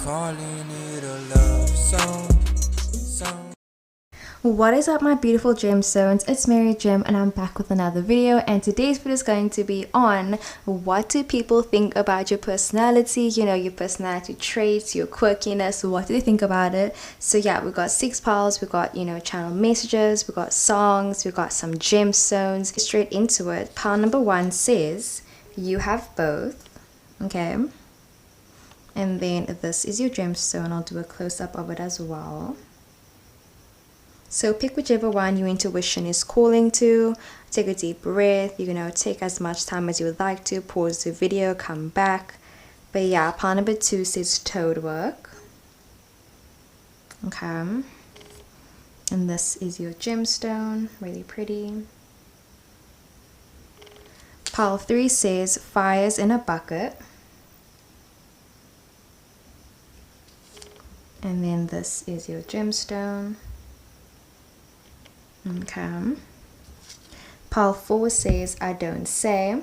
calling it a love song. What is up, my beautiful gemstones? It's Mary Gem and I'm back with another video, and today's video is going to be on what do people think about your personality, your personality traits, your quirkiness. What do they think about it? So yeah, we got 6 piles, we got channel messages, we got songs, we got some gemstones. Straight into it. Pile number 1 says you have both. Okay, and then this is your gemstone. I'll do a close-up of it as well. So pick whichever one your intuition is calling to. Take a deep breath. Take as much time as you would like to. Pause the video, come back. But yeah, pile number 2 says toad work. Okay. And this is your gemstone. Really pretty. Pile 3 says fires in a bucket. And then this is your gemstone. Okay. Pile 4 says I don't say.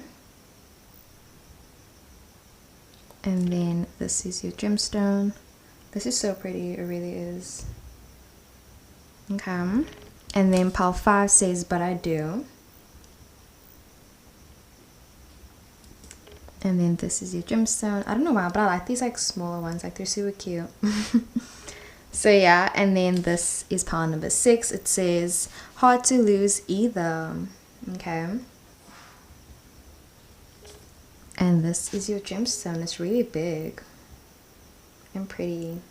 And then this is your gemstone. This is so pretty, it really is. Okay. And then pile 5 says but I do. And then this is your gemstone. I don't know why, but I like these like smaller ones, like they're super cute. So yeah, and then this is pile number 6. It says hard to lose either. Okay. And this is your gemstone. It's really big and pretty.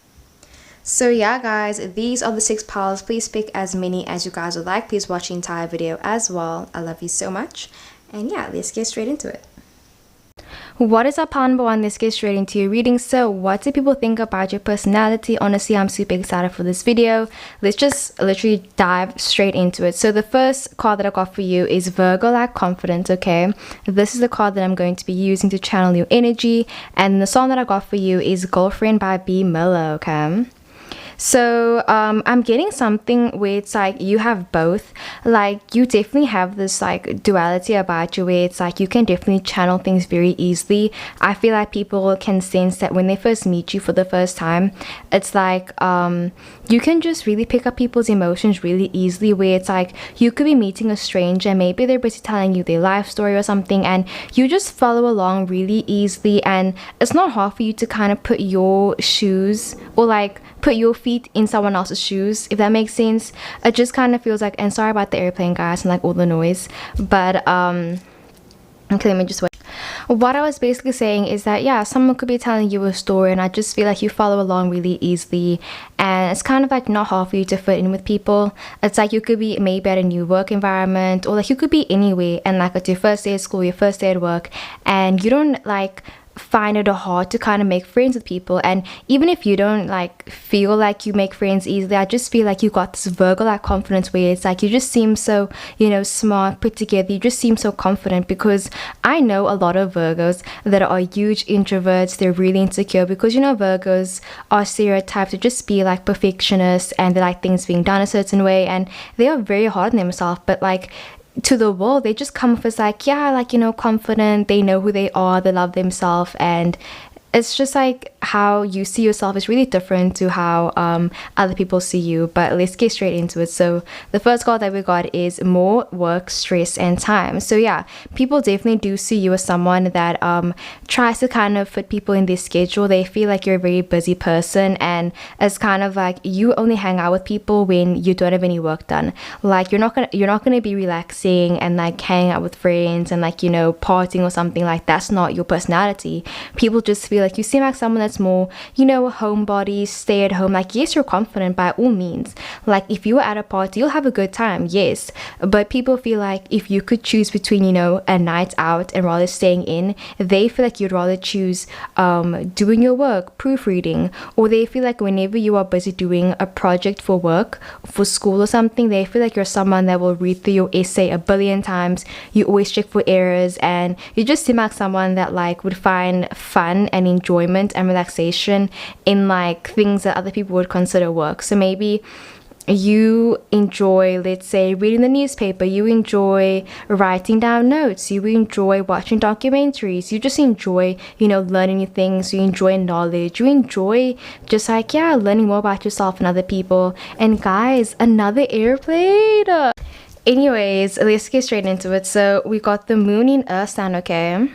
So yeah guys, these are the 6 piles. Please pick as many as you guys would like. Please watch the entire video as well. I love you so much. And yeah, let's get straight into it. What is up, pile number 1? Let's get straight into your reading. So what do people think about your personality? Honestly, I'm super excited for this video. Let's just literally dive straight into it. So the first card that I got for you is Virgo like confident. Okay, this is the card that I'm going to be using to channel your energy, and the song that I got for you is Girlfriend by B Miller. Okay, so I'm getting something where it's like you have both. Like you definitely have this like duality about you where it's like you can definitely channel things very easily. I feel like people can sense that when they first meet you for the first time. It's like you can just really pick up people's emotions really easily, where it's like you could be meeting a stranger and maybe they're busy telling you their life story or something, and you just follow along really easily, and it's not hard for you to kind of put your shoes or like put your feet in someone else's shoes, if that makes sense. It just kind of feels like, and sorry about the airplane guys and like all the noise, but okay, let me just wait. What I was basically saying is that yeah, someone could be telling you a story and I just feel like you follow along really easily, and it's kind of like not hard for you to fit in with people. It's like you could be maybe at a new work environment, or like you could be anywhere, and like it's your first day at school, your first day at work, and you don't like find it hard to kind of make friends with people. And even if you don't like feel like you make friends easily, I just feel like you got this Virgo like confidence where it's like you just seem so smart, put together. You just seem so confident, because I know a lot of Virgos that are huge introverts. They're really insecure because Virgos are stereotyped to just be like perfectionists, and they like things being done a certain way, and they are very hard on themselves. But like to the world, they just come off as like, yeah, like confident, they know who they are, they love themselves, and it's just like how you see yourself is really different to how other people see you. But let's get straight into it. So the first card that we got is more work, stress, and time. So yeah, people definitely do see you as someone that tries to kind of fit people in their schedule. They feel like you're a very busy person, and it's kind of like you only hang out with people when you don't have any work done. Like you're not gonna be relaxing and like hanging out with friends and like partying or something. Like that's not your personality. People just feel like you seem like someone that's more a homebody, stay at home. Like yes, you're confident by all means. Like if you were at a party, you'll have a good time, yes, but people feel like if you could choose between a night out and rather staying in, they feel like you'd rather choose doing your work, proofreading, or they feel like whenever you are busy doing a project for work, for school or something, they feel like you're someone that will read through your essay a billion times. You always check for errors, and you just seem like someone that like would find fun and enjoyment and relaxation in like things that other people would consider work. So maybe you enjoy, let's say, reading the newspaper, you enjoy writing down notes, you enjoy watching documentaries, you just enjoy, you know, learning new things, you enjoy knowledge, you enjoy just like, yeah, learning more about yourself and other people. And guys, another airplane. Anyways, let's get straight into it. So we got the moon in Earth sign, okay?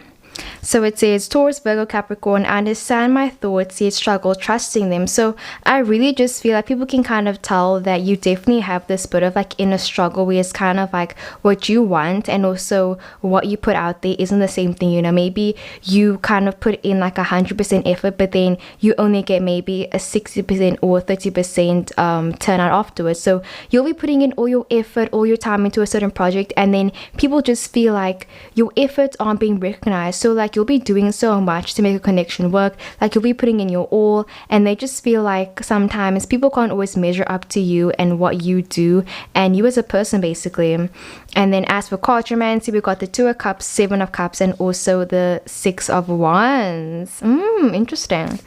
So it says, Taurus, Virgo, Capricorn, I understand my thoughts, yet struggle trusting them. So I really just feel like people can kind of tell that you definitely have this bit of like inner struggle where it's kind of like what you want and also what you put out there isn't the same thing. You know, maybe you kind of put in like 100% effort, but then you only get maybe a 60% or 30% turnout afterwards. So you'll be putting in all your effort, all your time into a certain project, and then people just feel like your efforts aren't being recognized. So like you'll be doing so much to make a connection work, like you'll be putting in your all, and they just feel like sometimes people can't always measure up to you and what you do and you as a person, basically. And then as for cartomancy, we got the 2 of Cups, 7 of Cups, and also the 6 of Wands. Interesting.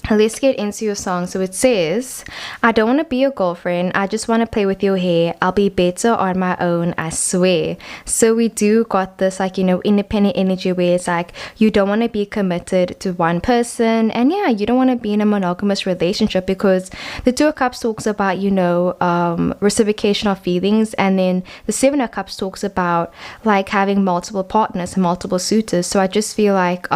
Let's get into your song. So it says, I don't want to be your girlfriend, I just want to play with your hair, I'll be better on my own, I swear. So we do got this like, you know, independent energy where it's like you don't want to be committed to one person, and yeah, you don't want to be in a monogamous relationship, because the 2 of Cups talks about, you know, reciprocation of feelings, and then the 7 of Cups talks about like having multiple partners and multiple suitors. So I just feel like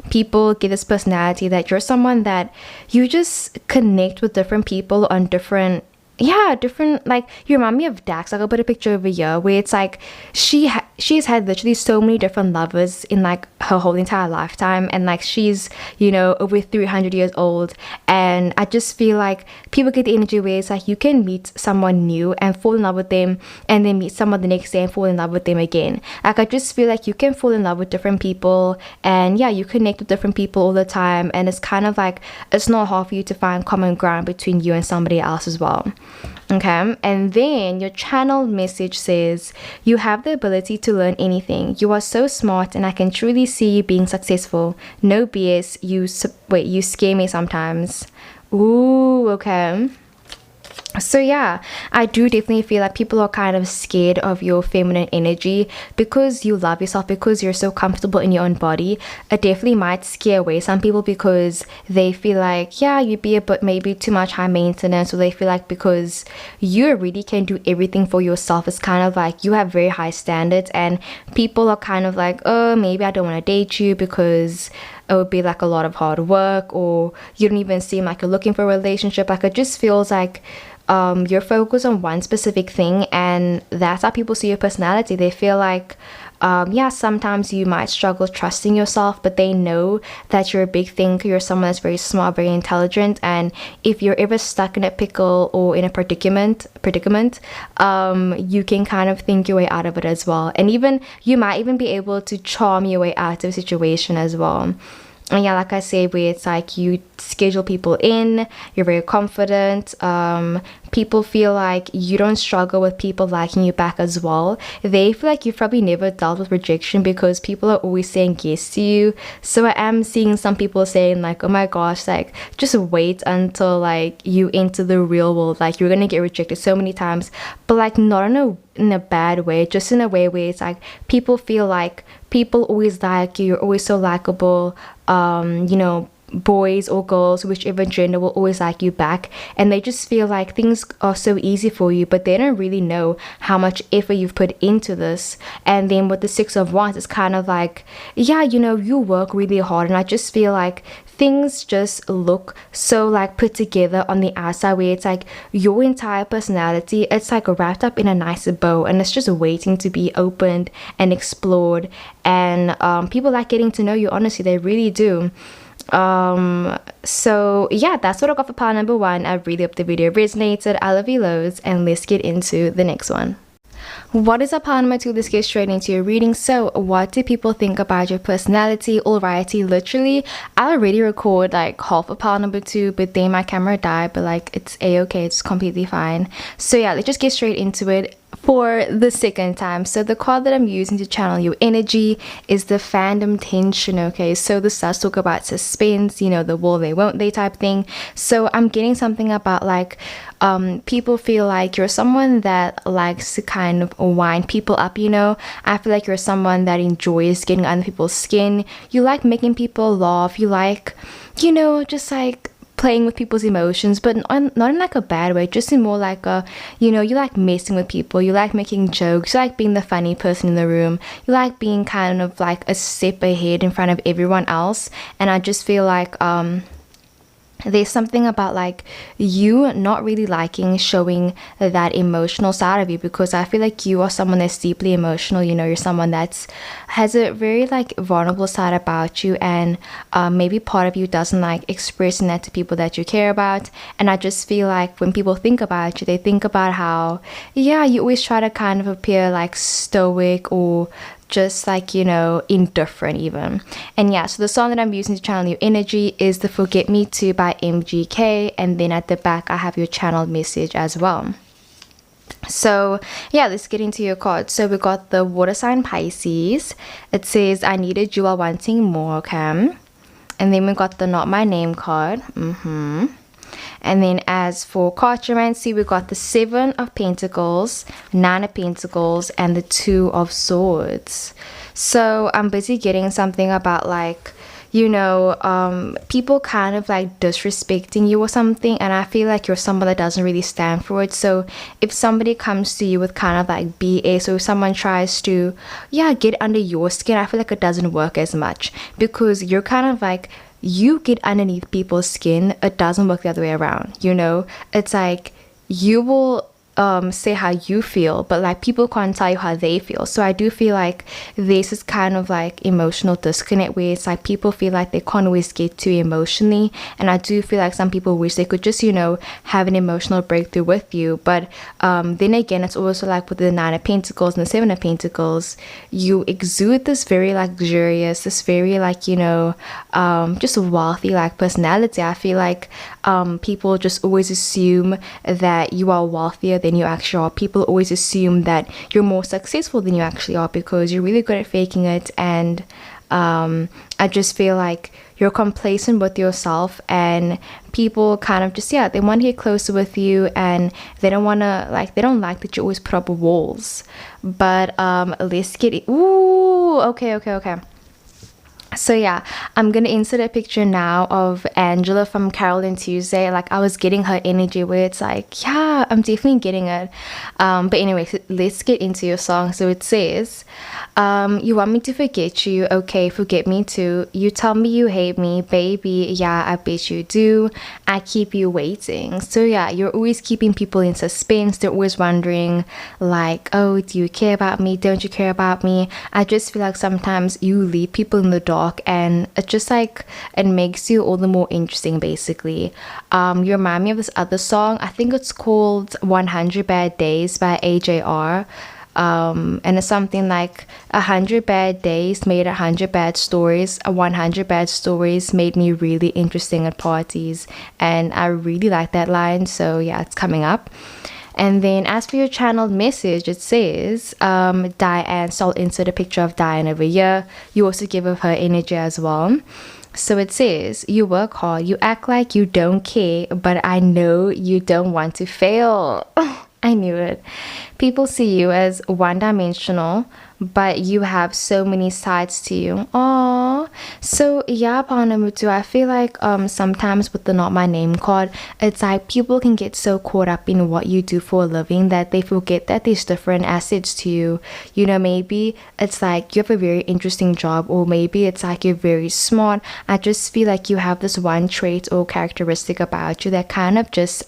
people get this personality that you're someone that you just connect with different people on different, like you remind me of Dax. Like I'll put a picture over here where it's like she has had literally so many different lovers in like her whole entire lifetime, and like she's, you know, over 300 years old, and I just feel like people get the energy where it's like you can meet someone new and fall in love with them, and then meet someone the next day and fall in love with them again. Like I just feel like you can fall in love with different people, and yeah, you connect with different people all the time, and it's kind of like it's not hard for you to find common ground between you and somebody else as well. Okay, and then your channel message says, you have the ability to learn anything, you are so smart, and I can truly see you being successful. No BS, you scare me sometimes. Ooh, okay. So yeah, I do definitely feel like people are kind of scared of your feminine energy because you love yourself, because you're so comfortable in your own body. It definitely might scare away some people because they feel like, yeah, you'd be a bit maybe too much high maintenance, or they feel like because you really can do everything for yourself, it's kind of like you have very high standards, and people are kind of like, oh, maybe I don't want to date you because it would be like a lot of hard work, or you don't even seem like you're looking for a relationship. Like it just feels like you're focused on one specific thing, and that's how people see your personality. They feel like yeah, sometimes you might struggle trusting yourself, but they know that you're a big thinker, you're someone that's very smart, very intelligent, and if you're ever stuck in a pickle or in a predicament, you can kind of think your way out of it as well, and even you might even be able to charm your way out of a situation as well. And yeah, like I said, where it's like you schedule people in, you're very confident, people feel like you don't struggle with people liking you back as well. They feel like you've probably never dealt with rejection because people are always saying yes to you. So I am seeing some people saying like, oh my gosh, like just wait until like you enter the real world, like you're gonna get rejected so many times, but like not in a bad way, just in a way where it's like people feel like people always like you, you're always so likable, you know, boys or girls, whichever gender, will always like you back, and they just feel like things are so easy for you, but they don't really know how much effort you've put into this. And then with the 6 of Wands, it's kind of like, yeah, you know, you work really hard, and I just feel like things just look so like put together on the outside, where it's like your entire personality, it's like wrapped up in a nice bow, and it's just waiting to be opened and explored. And people like getting to know you, honestly, they really do. So yeah, that's what I got for pile number 1. I really hope the video resonated. I love you loads, and let's get into the next one. What is up, pile number 2? Let's get straight into your reading. So what do people think about your personality? Alrighty, literally I already record like half of pile number 2, but then my camera died, but like it's a-okay, it's completely fine. So yeah, let's just get straight into it. for the second time. So the card that I'm using to channel your energy is the fandom tension. Okay, so this does talk about suspense, you know, the will they won't they type thing. So I'm getting something about like people feel like you're someone that likes to kind of wind people up, you know. I feel like you're someone that enjoys getting under people's skin. You like making people laugh. You like, you know, just like playing with people's emotions, but not in like a bad way, just in more like a, you know, you like messing with people, you like making jokes, you like being the funny person in the room, you like being kind of like a step ahead in front of everyone else. And I just feel like there's something about like you not really liking showing that emotional side of you, because I feel like you are someone that's deeply emotional. You know, you're someone that's has a very like vulnerable side about you, and maybe part of you doesn't like expressing that to people that you care about. And I just feel like when people think about you, they think about how, yeah, you always try to kind of appear like stoic or just like, you know, indifferent even. And yeah, so the song that I'm using to channel your energy is the Forget Me To by MGK, and then at the back I have your channeled message as well. So yeah, let's get into your cards. So we got the water sign Pisces. It says I needed you are wanting more, okay. And then we got the not my name card. And then as for Cartomancy, we got the 7 of Pentacles, 9 of Pentacles, and the 2 of Swords. So I'm busy getting something about like, you know, people kind of like disrespecting you or something, and I feel like you're someone that doesn't really stand for it. So if somebody comes to you with kind of like BS, or if someone tries to, yeah, get under your skin, I feel like it doesn't work as much, because you're kind of like, you get underneath people's skin. It doesn't work the other way around, you know. It's like you will say how you feel, but like people can't tell you how they feel. So I do feel like this is kind of like emotional disconnect, where it's like people feel like they can't always get too emotionally, and I do feel like some people wish they could just, you know, have an emotional breakthrough with you. But then again, it's also like with the 9 of Pentacles and the 7 of Pentacles, you exude this very luxurious, this very like, you know, just wealthy like personality. I feel like people just always assume that you are wealthier than you actually are. People always assume that you're more successful than you actually are, because you're really good at faking it. And I just feel like you're complacent with yourself, and people kind of just, yeah, they want to get closer with you, and they don't want to like, they don't like that you always put up walls. But let's get it. Ooh, okay. So yeah, I'm gonna insert a picture now of Angela from Carol and Tuesday. Like, I was getting her energy where it's like, yeah, I'm definitely getting it. But anyway, let's get into your song. So it says, you want me to forget you? Okay, forget me too. You tell me you hate me, baby. Yeah, I bet you do. I keep you waiting. So yeah, you're always keeping people in suspense. They're always wondering like, oh, do you care about me? Don't you care about me? I just feel like sometimes you leave people in the dark, and it just like, it makes you all the more interesting basically. You remind me of this other song, I think it's called 100 Bad Days by AJR. And it's something like 100 bad days made 100 bad stories. 100 bad stories made me really interesting at parties, and I really like that line. So yeah, it's coming up. And then as for your channeled message, it says Diane. So I'll insert a picture of Diane over here. You also give of her energy as well. So it says, you work hard, you act like you don't care, but I know you don't want to fail. I knew it. People see you as one-dimensional, but you have so many sides to you. Aww. So yeah, Panamutu, I feel like sometimes with the not my name card, it's like people can get so caught up in what you do for a living that they forget that there's different assets to you. You know, maybe it's like you have a very interesting job, or maybe it's like you're very smart. I just feel like you have this one trait or characteristic about you that kind of just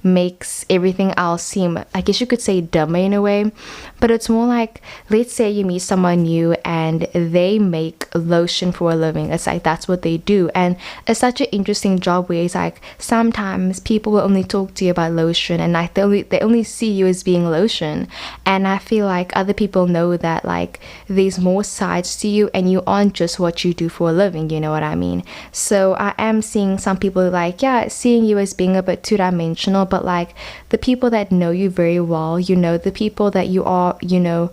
makes everything else seem, I guess you could say, dumber in a way. But it's more like, let's say you meet someone new and they make lotion for a living. It's like that's what they do, and it's such an interesting job where it's like sometimes people will only talk to you about lotion, and like they only see you as being lotion. And I feel like other people know that like there's more sides to you, and you aren't just what you do for a living, you know what I mean? So I am seeing some people like, yeah, seeing you as being a bit two-dimensional, but like the people that know you very well, you know, the people that you are, you know,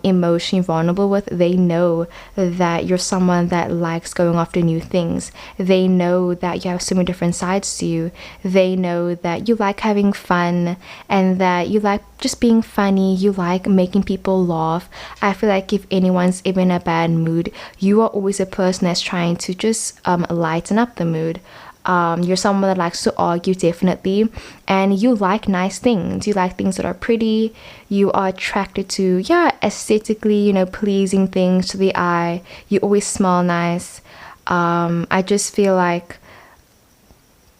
emotionally vulnerable with, they know that you're someone that likes going after new things. They know that you have so many different sides to you. They know that you like having fun and that you like just being funny. You like making people laugh. I feel like if anyone's ever in a bad mood, you are always a person that's trying to just lighten up the mood. You're someone that likes to argue, definitely, and you like nice things. You like things that are pretty. You are attracted to, yeah, aesthetically, you know, pleasing things to the eye. You always smell nice. I just feel like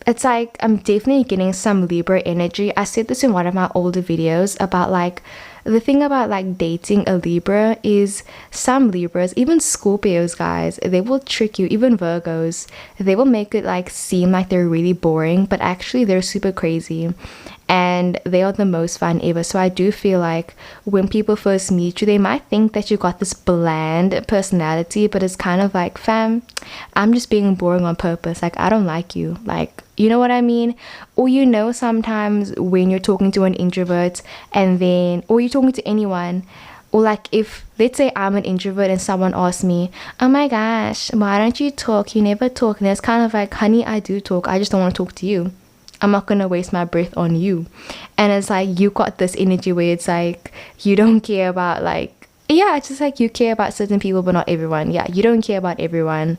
it's like I'm definitely getting some Libra energy. I said this in one of my older videos about like the thing about like dating a Libra is some Libras, even Scorpios, guys, they will trick you. Even Virgos, they will make it like seem like they're really boring, but actually they're super crazy and they are the most fun ever. So I do feel like when people first meet you, they might think that you got this bland personality, but it's kind of like, fam, I'm just being boring on purpose. Like, I don't like you. Like, you know what I mean? Or, you know, sometimes when you're talking to an introvert and then, or you're talking to anyone, or like if, let's say I'm an introvert and someone asks me, oh my gosh, why don't you talk? You never talk. And it's kind of like, honey, I do talk. I just don't want to talk to you. I'm not gonna waste my breath on you. And it's like, you got this energy where it's like, you don't care about like, yeah, it's just like you care about certain people but not everyone. Yeah, you don't care about everyone.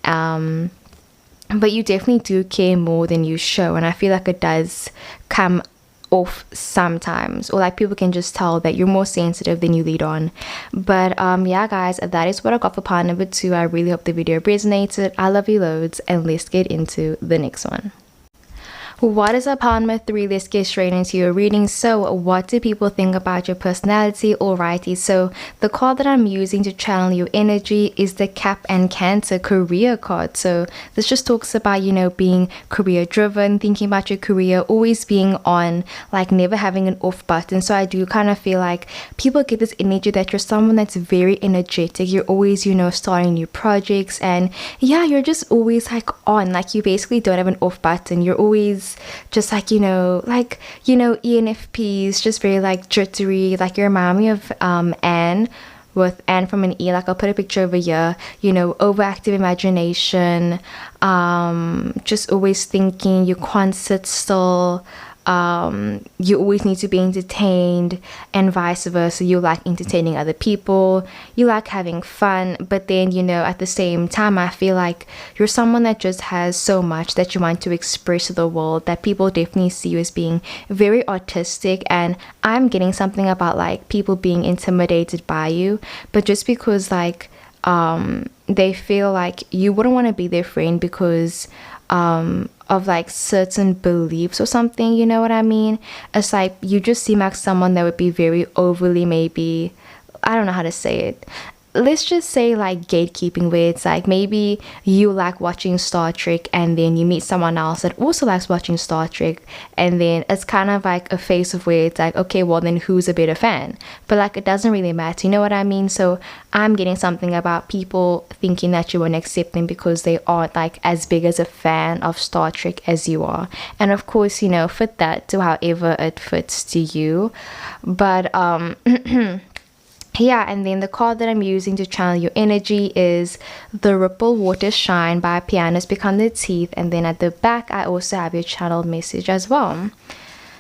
But you definitely do care more than you show, and I feel like it does come off sometimes, or like people can just tell that you're more sensitive than you lead on. But yeah guys, that is what I got for part number 2. I really hope the video resonated. I love you loads, and let's get into the next one. What is up, part number 3? Let's get straight into your reading. So what do people think about your personality? Alrighty, so the card that I'm using to channel your energy is the Cap and Cancer career card. So this just talks about, you know, being career driven, thinking about your career, always being on, like never having an off button. So I do kind of feel like people get this energy that you're someone that's very energetic. You're always, you know, starting new projects, and yeah, you're just always like on, like you basically don't have an off button. You're always just like, you know, ENFPs, just very like jittery. Like you remind me of Anne, with Anne from an E. Like I'll put a picture over here. You know, overactive imagination, just always thinking. You can't sit still. You always need to be entertained, and vice versa. You like entertaining other people, you like having fun, but then, you know, at the same time, I feel like you're someone that just has so much that you want to express to the world, that people definitely see you as being very artistic. And I'm getting something about like people being intimidated by you, but just because like they feel like you wouldn't want to be their friend because of like certain beliefs or something, you know what I mean? It's like you just seem like someone that would be very overly, maybe, I don't know how to say it, let's just say like gatekeeping, where it's like maybe you like watching Star Trek and then you meet someone else that also likes watching Star Trek, and then it's kind of like a phase of where it's like, okay, well then who's a better fan? But like it doesn't really matter, you know what I mean? So I'm getting something about people thinking that you won't accept them because they aren't like as big as a fan of Star Trek as you are. And of course, you know, fit that to however it fits to you. But yeah, and then the card that I'm using to channel your energy is the Ripple Water Shine by Pianos Become the Teeth. And then at the back, I also have your channel message as well.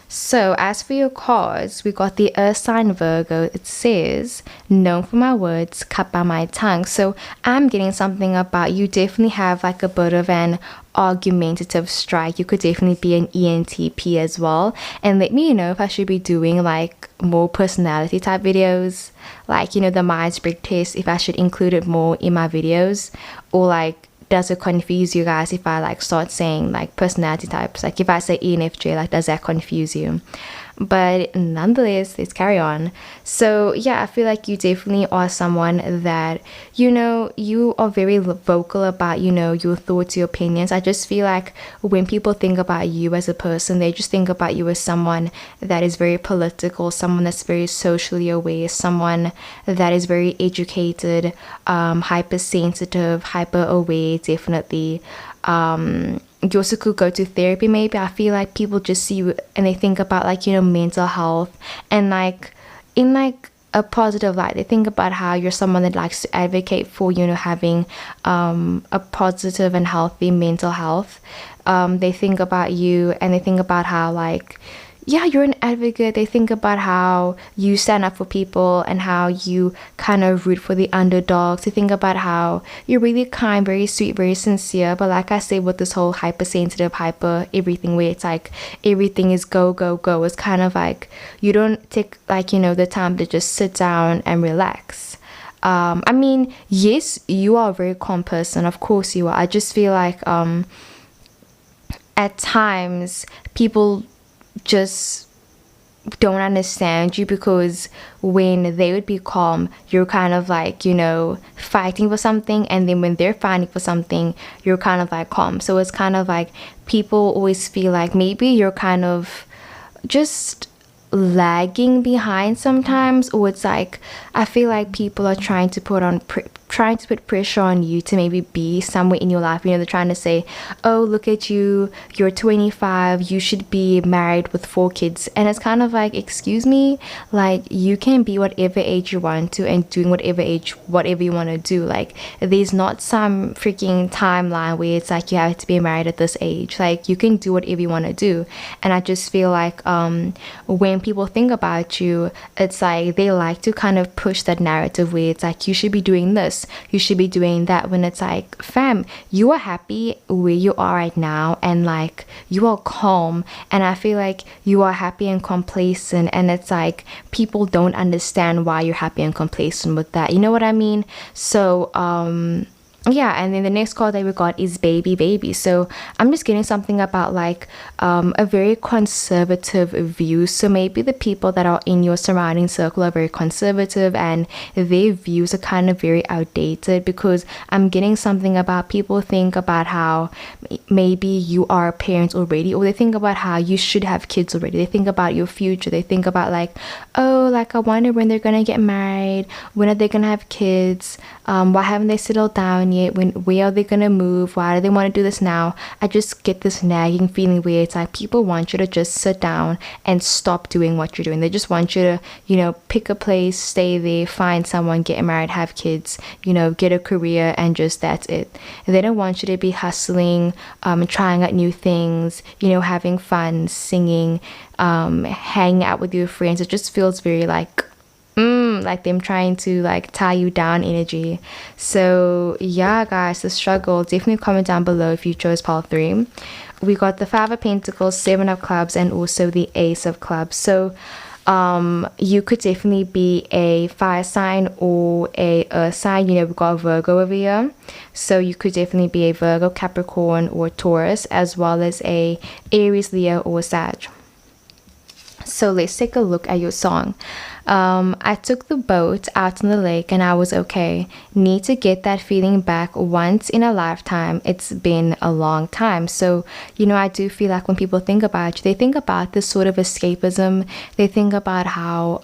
So as for your cards, we got the Earth sign Virgo. It says, known for my words, cut by my tongue. So I'm getting something about you definitely have like a bit of an argumentative strike. You could definitely be an ENTP as well. And let me know if I should be doing like more personality type videos, like, you know, the Myers-Briggs test, if I should include it more in my videos, or like does it confuse you guys if I like start saying like personality types? Like if I say ENFJ, like does that confuse you? But nonetheless, let's carry on. So yeah, I feel like you definitely are someone that, you know, you are very vocal about, you know, your thoughts, your opinions. I just feel like when people think about you as a person, they just think about you as someone that is very political, someone that's very socially aware, someone that is very educated, hypersensitive, hyper aware, definitely. you also could go to therapy. Maybe I feel like people just see you and they think about like, you know, mental health, and like in like a positive light. They think about how you're someone that likes to advocate for, you know, having a positive and healthy mental health. They think about you and they think about how like, yeah, you're an advocate. They think about how you stand up for people and how you kind of root for the underdogs. They think about how you're really kind, very sweet, very sincere. But like I say, with this whole hypersensitive, hyper everything, where it's like everything is go, go, go, it's kind of like you don't take like, you know, the time to just sit down and relax. I mean, yes, you are a very calm person. Of course you are. I just feel like at times people just don't understand you, because when they would be calm, you're kind of like, you know, fighting for something, and then when they're fighting for something, you're kind of like calm. So it's kind of like people always feel like maybe you're kind of just lagging behind sometimes, or it's like I feel like people are trying to put pressure on you to maybe be somewhere in your life. You know, they're trying to say, oh, look at you, you're 25, you should be married with 4 kids. And it's kind of like, excuse me, like you can be whatever age you want to and doing whatever you want to do. Like there's not some freaking timeline where it's like you have to be married at this age. Like you can do whatever you want to do. And I just feel like when people think about you, it's like they like to kind of push that narrative where it's like you should be doing this, you should be doing that, when it's like, fam, you are happy where you are right now, and like you are calm, and I feel like you are happy and complacent, and it's like people don't understand why you're happy and complacent with that, you know what I mean? So yeah, and then the next card that we got is baby. So I'm just getting something about like a very conservative view. So maybe the people that are in your surrounding circle are very conservative and their views are kind of very outdated, because I'm getting something about people think about how maybe you are a parent already, or they think about how you should have kids already. They think about your future. They think about like, oh, like I wonder when they're gonna get married, when are they gonna have kids, why haven't they settled down yet, where are they gonna move, why do they want to do this now? I just get this nagging feeling where it's like people want you to just sit down and stop doing what you're doing. They just want you to, you know, pick a place, stay there, find someone, get married, have kids, you know, get a career, and just that's it. They don't want you to be hustling, trying out new things, you know, having fun, singing, hanging out with your friends. It just feels very like them trying to like tie you down energy. So yeah, guys, the struggle, definitely comment down below if you chose pile 3. We got the 5 of Pentacles, 7 of Clubs, and also the Ace of Clubs. So you could definitely be a fire sign or a earth sign. You know, we've got Virgo over here, so you could definitely be a Virgo, Capricorn, or Taurus, as well as a Aries, Leo, or Sag. So let's take a look at your song. I took the boat out on the lake and I was okay. Need to get that feeling back once in a lifetime. It's been a long time. So, you know, I do feel like when people think about you, they think about this sort of escapism. They think about how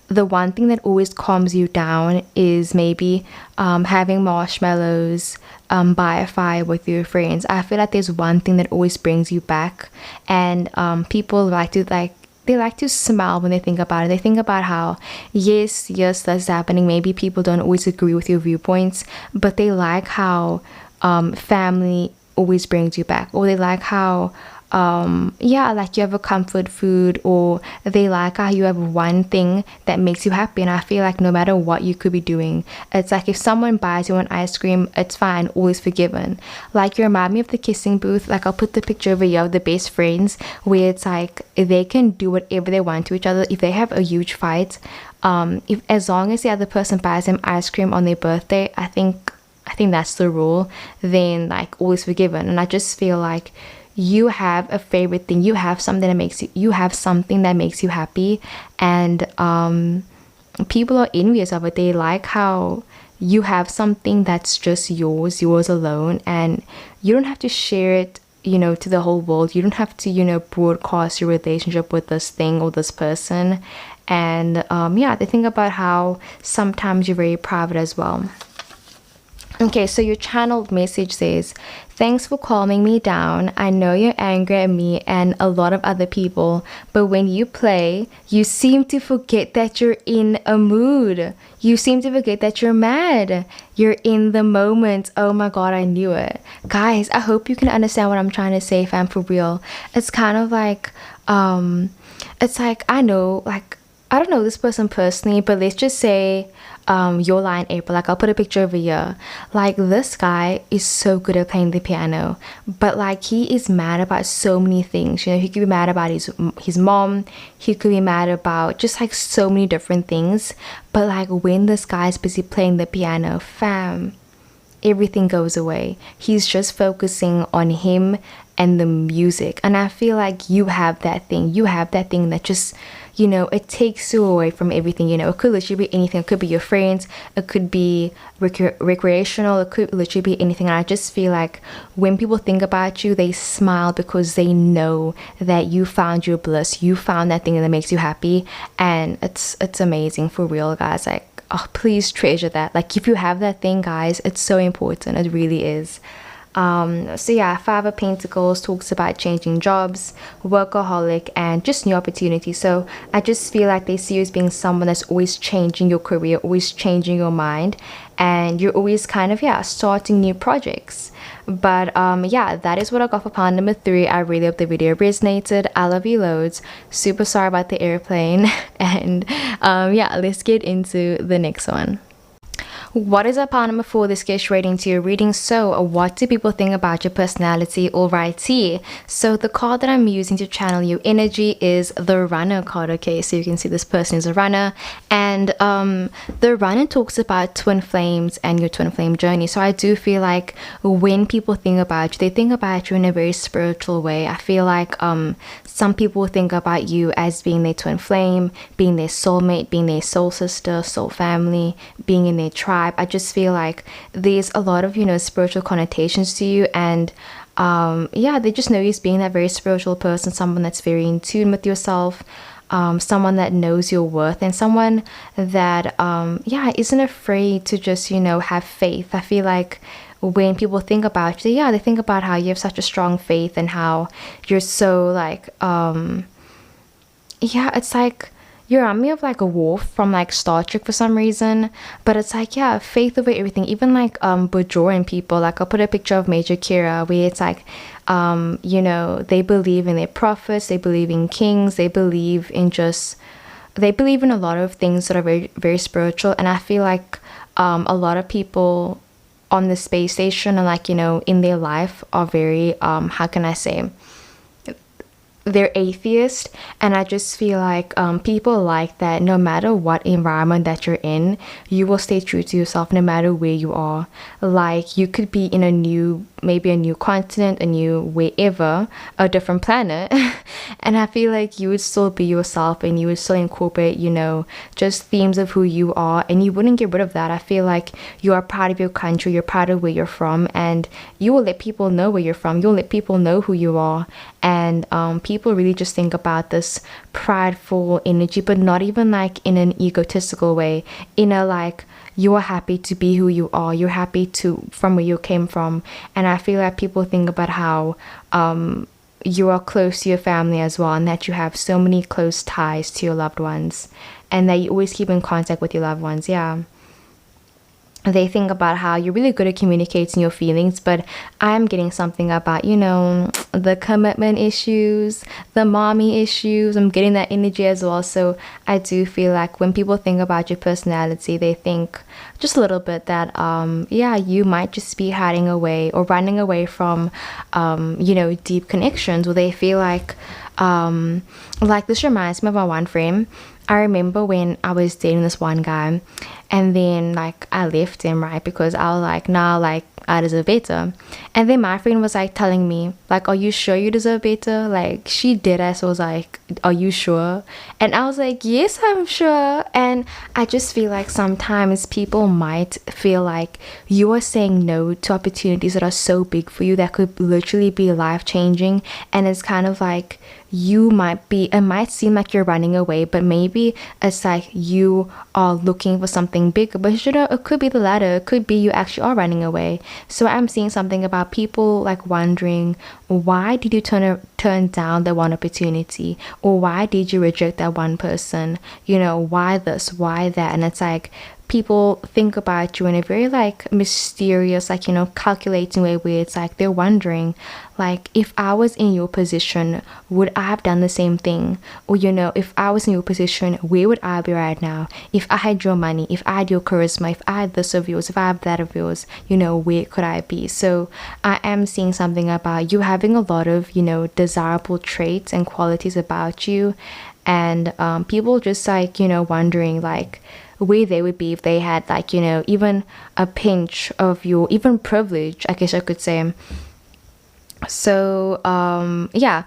the one thing that always calms you down is maybe having marshmallows by a fire with your friends. I feel like there's one thing that always brings you back, and people like to smile when they think about it. They think about how, yes, that's happening. Maybe people don't always agree with your viewpoints, but they like how family always brings you back, or they like how like you have a comfort food, or they like how you have one thing that makes you happy. And I feel like no matter what you could be doing, it's like if someone buys you an ice cream, it's fine, always forgiven. Like you remind me of the kissing booth. Like I'll put the picture over here of the best friends, where it's like they can do whatever they want to each other. If they have a huge fight, if as long as the other person buys them ice cream on their birthday, I think that's the rule, then like always forgiven. And I just feel like you have a favorite thing, you have something that makes you happy, and people are envious of it. They like how you have something that's just yours alone, and you don't have to share it, you know, to the whole world. You don't have to, you know, broadcast your relationship with this thing or this person. And they think about how sometimes you're very private as well. Okay, so your channeled message says, thanks for calming me down. I know you're angry at me and a lot of other people, but when you play, you seem to forget that you're in a mood. You seem to forget that you're mad. You're in the moment. Oh my God, I knew it. Guys, I hope you can understand what I'm trying to say, fam, for real. It's kind of like, it's like, I know, like, I don't know this person personally, but let's just say your line April, like I'll put a picture over here. Like this guy is so good at playing the piano, but like he is mad about so many things. You know, he could be mad about his mom, he could be mad about just like so many different things. But like when this guy's busy playing the piano, fam, everything goes away. He's just focusing on him and the music. And I feel like you have that thing. You have that thing that just, you know, it takes you away from everything. You know, it could literally be anything. It could be your friends. It could be recreational. It could literally be anything. And I just feel like when people think about you, they smile because they know that you found your bliss. You found that thing that makes you happy. And it's amazing, for real, guys. Like, oh, please treasure that. Like, if you have that thing, guys, it's so important. It really is. So yeah, Five of Pentacles talks about changing jobs, workaholic, and just new opportunities. So I just feel like they see you as being someone that's always changing your career, always changing your mind, and you're always kind of, yeah, starting new projects. But yeah, that is what I got for pile number 3. I really hope the video resonated. I love you loads. Super sorry about the airplane. And yeah, let's get into the next one. What is our pile number 4? This gets straight into your reading. So what do people think about your personality? Alrighty, so the card that I'm using to channel your energy is the Runner card. Okay, so you can see this person is a runner, and the Runner talks about twin flames and your twin flame journey. So I do feel like when people think about you, they think about you in a very spiritual way. I feel like some people think about you as being their twin flame, being their soulmate, being their soul sister, soul family, being in their tribe. I just feel like there's a lot of, you know, spiritual connotations to you, and yeah, they just know you as being that very spiritual person, someone that's very in tune with yourself, someone that knows your worth, and someone that yeah, isn't afraid to just, you know, have faith. I feel like when people think about you, yeah, they think about how you have such a strong faith and how you're so like yeah, it's like you remind me of like a wolf from like Star Trek for some reason. But it's like, yeah, faith over everything. Even like Bajoran people, like I'll put a picture of Major Kira where it's like you know, they believe in their prophets, they believe in kings, they believe in a lot of things that are very, very spiritual. And I feel like a lot of people on the space station and, like, you know, in their life are very how can I say, they're atheist. And I just feel like people like that, no matter what environment that you're in, you will stay true to yourself no matter where you are. Like, you could be in a new, maybe a new continent, a new wherever, a different planet, and I feel like you would still be yourself and you would still incorporate, you know, just themes of who you are, and you wouldn't get rid of that. I feel like you are proud of your country, you're proud of where you're from, and you will let people know where you're from, you'll let people know who you are. And people really just think about this prideful energy, but not even like in an egotistical way, in a like, you are happy to be who you are, you're happy to from where you came from. And I feel like people think about how you are close to your family as well, and that you have so many close ties to your loved ones, and that you always keep in contact with your loved ones. Yeah, they think about how you're really good at communicating your feelings, but I'm getting something about, you know, the commitment issues, the mommy issues. I'm getting that energy as well. So I do feel like when people think about your personality, they think just a little bit that yeah, you might just be hiding away or running away from you know, deep connections, or they feel like this reminds me of my one friend. I remember when I was dating this one guy, and then like I left him, right, because I was like, nah, like I deserve better. And then my friend was like telling me, like, are you sure you deserve better? Like, she did as was like, are you sure? And I was like, yes, I'm sure. And I just feel like sometimes people might feel like you are saying no to opportunities that are so big for you that could literally be life changing. And it's kind of like, it might seem like you're running away, but maybe it's like you are looking for something bigger. But you know, it could be the latter. It could be you actually are running away. So I'm seeing something about people like wondering, why did you turn down the one opportunity, or why did you reject that one person? You know, why this, why that? And it's like, people think about you in a very like mysterious, like, you know, calculating way, where it's like they're wondering, like, if I was in your position, would I have done the same thing? Or, you know, if I was in your position, where would I be right now? If I had your money, if I had your charisma, if I had this of yours, if I have that of yours, you know, where could I be? So I am seeing something about you having a lot of, you know, desirable traits and qualities about you. And people just like, you know, wondering like where they would be if they had like, you know, even a pinch of your even privilege, I guess I could say. So yeah,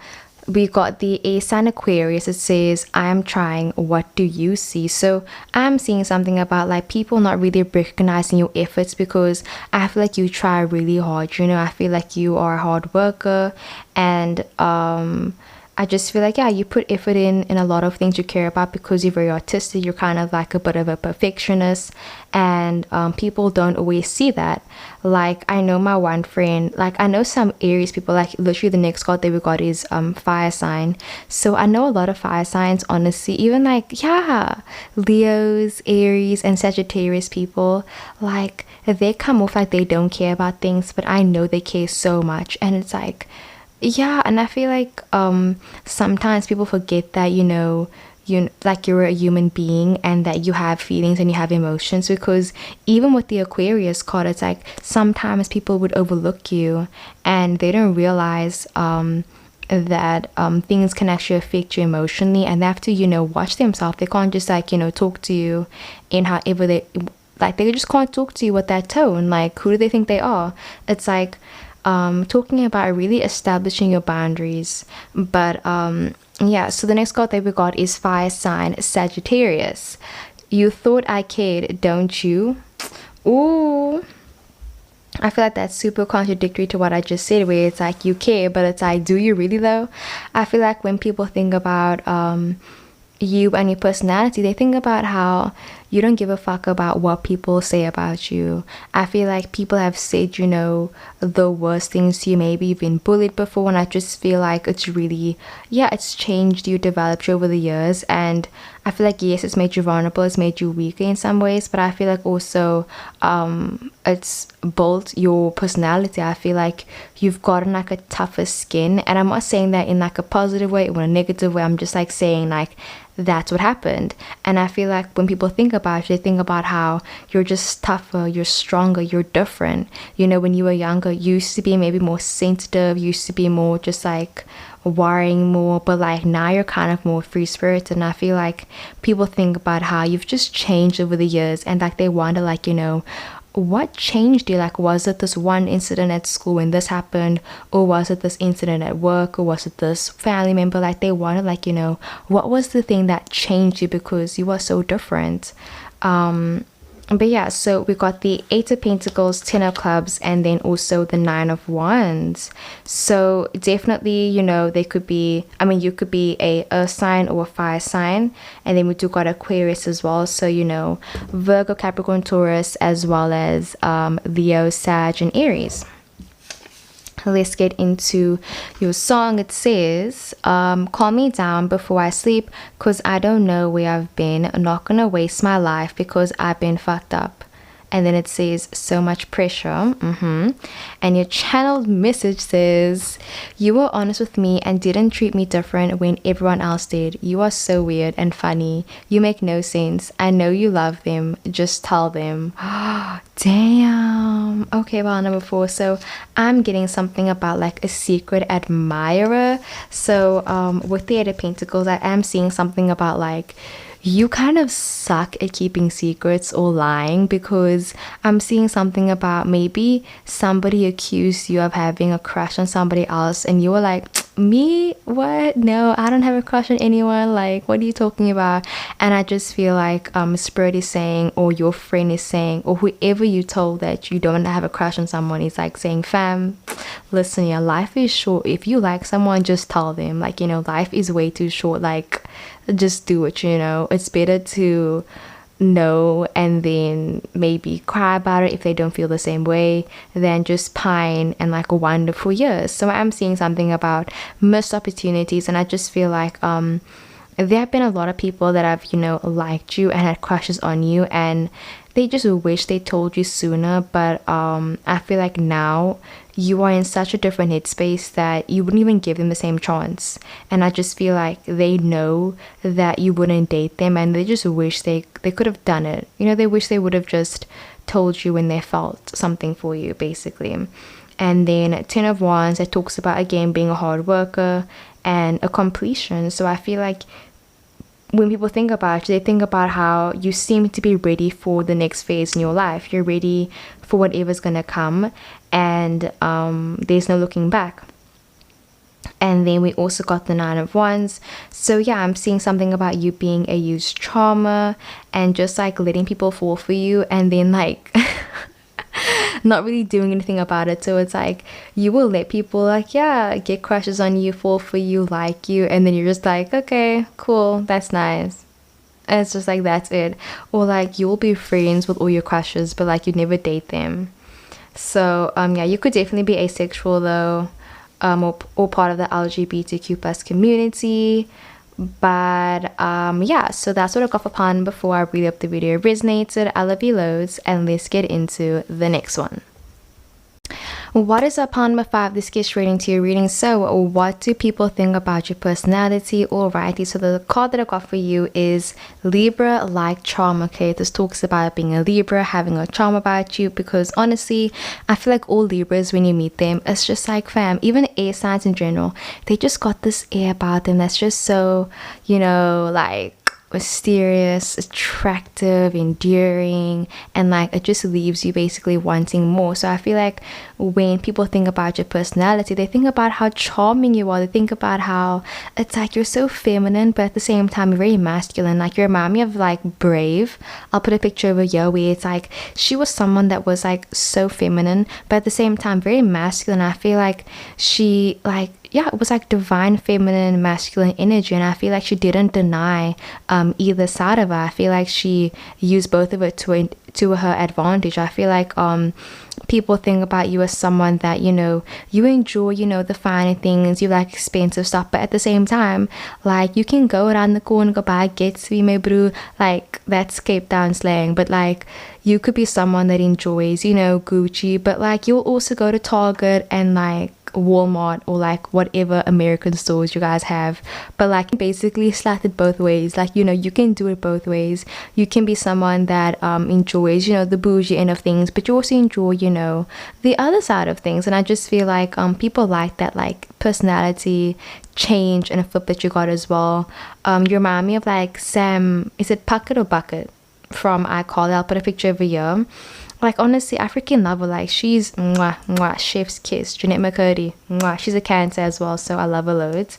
we got the A sign Aquarius. It says, I am trying, what do you see? So I'm seeing something about like people not really recognizing your efforts, because I feel like you try really hard, you know. I feel like you are a hard worker, and I just feel like, yeah, you put effort in a lot of things you care about, because you're very artistic. You're kind of like a bit of a perfectionist, and people don't always see that. Like, I know my one friend, like, I know some Aries people, like, literally the next card that we got is fire sign. So I know a lot of fire signs, honestly, even like, yeah, Leos, Aries, and Sagittarius people, like, they come off like they don't care about things, but I know they care so much. And it's like, yeah, and I feel like sometimes people forget that, you know, like you're a human being, and that you have feelings and you have emotions, because even with the Aquarius card, it's like sometimes people would overlook you and they don't realize that things can actually affect you emotionally, and they have to, you know, watch themselves. They can't just like, you know, talk to you in however they like. They just can't talk to you with that tone. Like, who do they think they are? It's like talking about really establishing your boundaries. But yeah, so the next card that we got is fire sign Sagittarius. You thought I cared, don't you? Ooh, I feel like that's super contradictory to what I just said, where it's like you care, but it's like, do you really though? I feel like when people think about you and your personality, they think about how you don't give a fuck about what people say about you. I feel like people have said, you know, the worst things to you. Maybe you've been bullied before, and I just feel like it's really, yeah, it's changed you, developed you over the years. And I feel like, yes, it's made you vulnerable, it's made you weaker in some ways, but I feel like also it's built your personality. I feel like you've gotten like a tougher skin, and I'm not saying that in like a positive way or a negative way. I'm just like saying like that's what happened. And I feel like when people think about it, they think about how you're just tougher, you're stronger, you're different. You know, when you were younger, you used to be maybe more sensitive, you used to be more just like worrying more, but like now you're kind of more free spirited. And I feel like people think about how you've just changed over the years, and like they wonder, like, you know, what changed you? Like, was it this one incident at school when this happened, or was it this incident at work, or was it this family member? Like, they wanted, like, you know, what was the thing that changed you, because you were so different. But yeah, so we got the 8 of Pentacles, 10 of Clubs, and then also the 9 of Wands. So definitely, you know, they could be, I mean, you could be a earth sign or a fire sign. And then we do got Aquarius as well. So, you know, Virgo, Capricorn, Taurus, as well as Leo, Sag, and Aries. Let's get into your song. It says, calm me down before I sleep, cause I don't know where I've been. I'm not gonna waste my life because I've been fucked up. And then it says, so much pressure. And your channeled message says, you were honest with me and didn't treat me different when everyone else did. You are so weird and funny. You make no sense. I know you love them. Just tell them. Damn. Okay, well, number 4. So I'm getting something about like a secret admirer. So with the 8 of Pentacles, I am seeing something about like you kind of suck at keeping secrets or lying, because I'm seeing something about maybe somebody accused you of having a crush on somebody else and you were like, me? What? No, I don't have a crush on anyone. Like, what are you talking about? And I just feel like Spirit is saying, or your friend is saying, or whoever you told that you don't have a crush on someone is like saying, fam, listen, your life is short. If you like someone, just tell them. Like, life is way too short. Like, just do it. It's better to know and then maybe cry about it if they don't feel the same way, than just pine and like a wonderful years. So I'm seeing something about missed opportunities, and I just feel like there have been a lot of people that have liked you and had crushes on you, and they just wish they told you sooner. But I feel like now you are in such a different headspace that you wouldn't even give them the same chance. And I just feel like they know that you wouldn't date them, and they just wish they could have done it. They wish they would have just told you when they felt something for you, basically. And then 10 of Wands, it talks about, again, being a hard worker and a completion. So I feel like when people think about you, they think about how you seem to be ready for the next phase in your life. You're ready for whatever's gonna come, and there's no looking back. And then we also got the 9 of Wands. So yeah, I'm seeing something about you being a used charmer and just like letting people fall for you, and then like not really doing anything about it. So it's like you will let people like, yeah, get crushes on you, fall for you, like you, and then you're just like, okay, cool, that's nice. And it's just like, that's it. Or like you'll be friends with all your crushes, but like you never date them. So yeah, you could definitely be asexual though, or part of the LGBTQ plus community. But yeah, so that's what I got for pun. Before I read up the video resonated, I love you loads, and let's get into the next one. What is up, pun number 5? This gets straight into your reading. So what do people think about your personality? Alrighty, so the card that I got for you is Libra like charm. Okay, this talks about being a Libra, having a charm about you, because honestly I feel like all Libras, when you meet them, it's just like, fam, even air signs in general, they just got this air about them that's just so, like mysterious, attractive, enduring, and like it just leaves you basically wanting more. So I feel like when people think about your personality, they think about how charming you are. They think about how it's like you're so feminine, but at the same time you're very masculine. Like you remind me of like Brave. I'll put a picture over here where it's like she was someone that was like so feminine, but at the same time very masculine. I feel like she like, yeah, it was like divine feminine masculine energy, and I feel like she didn't deny either side of her. I feel like she used both of it to her advantage. I feel like people think about you as someone that you enjoy the finer things, you like expensive stuff, but at the same time, like, you can go around the corner, go buy Gatsby, my bro, like that's Cape Town slang, but like you could be someone that enjoys Gucci, but like you'll also go to Target and like Walmart or like whatever American stores you guys have, but like basically slatted both ways. Like you can do it both ways. You can be someone that enjoys the bougie end of things, but you also enjoy the other side of things. And I just feel like people like that, like personality change and a flip that you got as well. You remind me of like Sam, is it Puckett or Bucket from iCarly? I'll put a picture over here. Like, honestly, I freaking love her. Like, she's mwah, mwah, chef's kiss. Jeanette McCurdy, mwah. She's a Cancer as well, so I love her loads.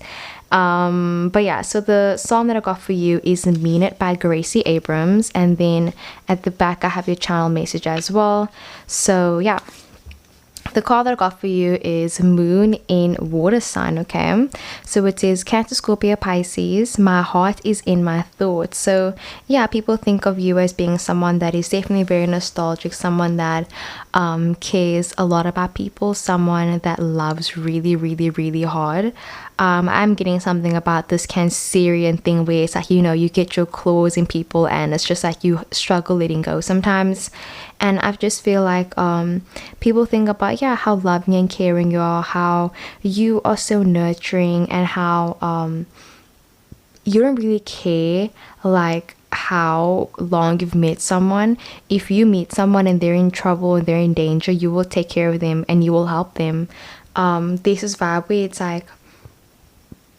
But yeah, so the song that I got for you is Mean It by Gracie Abrams, and then at the back I have your channel message as well. So yeah, the card that I got for you is Moon in Water Sign. Okay, so it says Cancer, Scorpio, Pisces, my heart is in my thoughts. So yeah, people think of you as being someone that is definitely very nostalgic, someone that cares a lot about people, someone that loves really, really, really hard. I'm getting something about this Cancerian thing where it's like, you get your claws in people and it's just like you struggle letting go sometimes. And I just feel like people think about, how loving and caring you are, how you are so nurturing, and how you don't really care like how long you've met someone. If you meet someone and they're in trouble and they're in danger, you will take care of them and you will help them. This is vibe where it's like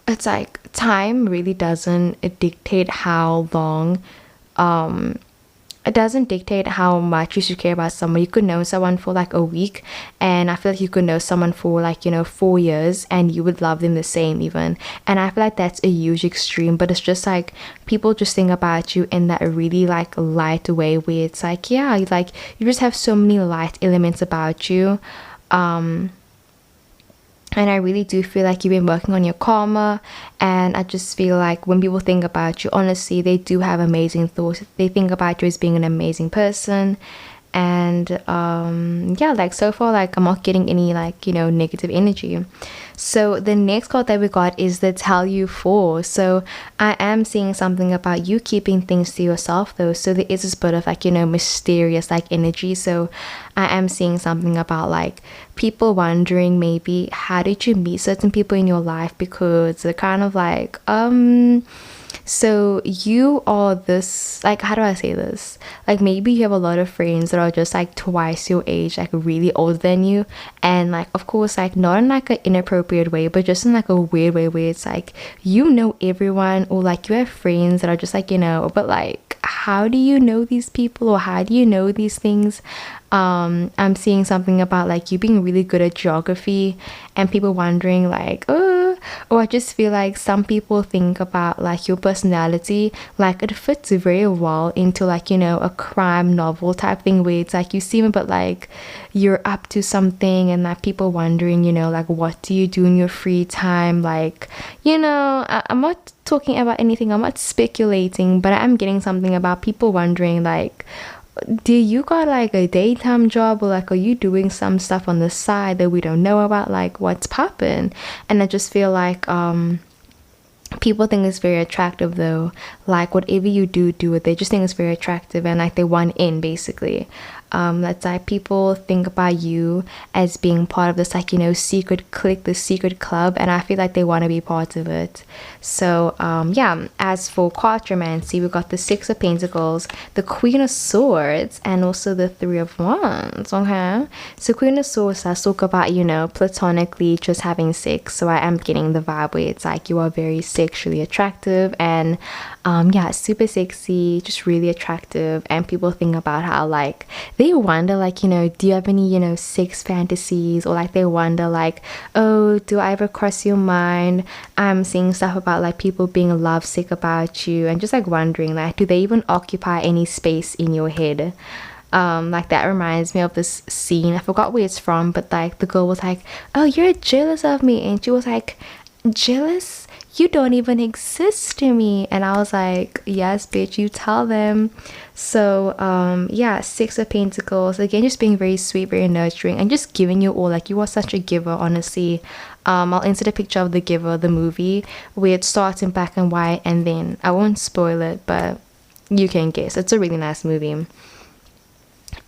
it's like time really doesn't dictate how long, it doesn't dictate how much you should care about someone. You could know someone for like a week, and I feel like you could know someone for like, 4 years, and you would love them the same even. And I feel like that's a huge extreme, but it's just like people just think about you in that really like light way, where it's like, yeah, like you just have so many light elements about you. And I really do feel like you've been working on your karma. And I just feel like when people think about you, honestly, they do have amazing thoughts. They think about you as being an amazing person. And yeah, like so far, like I'm not getting any like, negative energy. So the next card that we got is the Tell You For. So I am seeing something about you keeping things to yourself though. So there is this bit of like, mysterious like energy. So I am seeing something about like people wondering maybe how did you meet certain people in your life, because they're kind of like so you are this, like, how do I say this, like maybe you have a lot of friends that are just like twice your age, like really older than you, and like of course like not in like an inappropriate way, but just in like a weird way where it's like everyone, or like you have friends that are just like, but like how do you know these people, or how do you know these things? I'm seeing something about like you being really good at geography, and people wondering like, oh, or I just feel like some people think about like your personality, like it fits very well into like, a crime novel type thing, where it's like you seem a bit like you're up to something, and like people wondering, like what do you do in your free time, like, I'm not talking about anything, I'm not speculating, but I'm getting something about people wondering like, do you got like a daytime job, or like are you doing some stuff on the side that we don't know about, like what's poppin'? And I just feel like people think it's very attractive though, like whatever you do it, they just think it's very attractive, and like they want in basically. That's like people think about you as being part of this like, secret clique, the secret club, and I feel like they want to be part of it. So yeah, as for cartomancy, we got the Six of Pentacles, the Queen of Swords, and also the Three of Wands. Okay, so Queen of Swords, I talk about, platonically just having sex. So I am getting the vibe where it's like you are very sexually attractive, and yeah, super sexy, just really attractive. And people think about how like they wonder like, do you have any, sex fantasies, or like they wonder like, oh, do I ever cross your mind? I'm seeing stuff about like people being lovesick about you, and just like wondering like, do they even occupy any space in your head? Like that reminds me of this scene, I forgot where it's from, but like the girl was like, oh, you're jealous of me, and she was like, jealous? You don't even exist to me. And I was like, yes bitch, you tell them. So yeah, Six of Pentacles, again, just being very sweet, very nurturing, and just giving you all, like you are such a giver, honestly. I'll insert a picture of The Giver, the movie, where it starts in black and white, and then I won't spoil it, but you can guess. It's a really nice movie.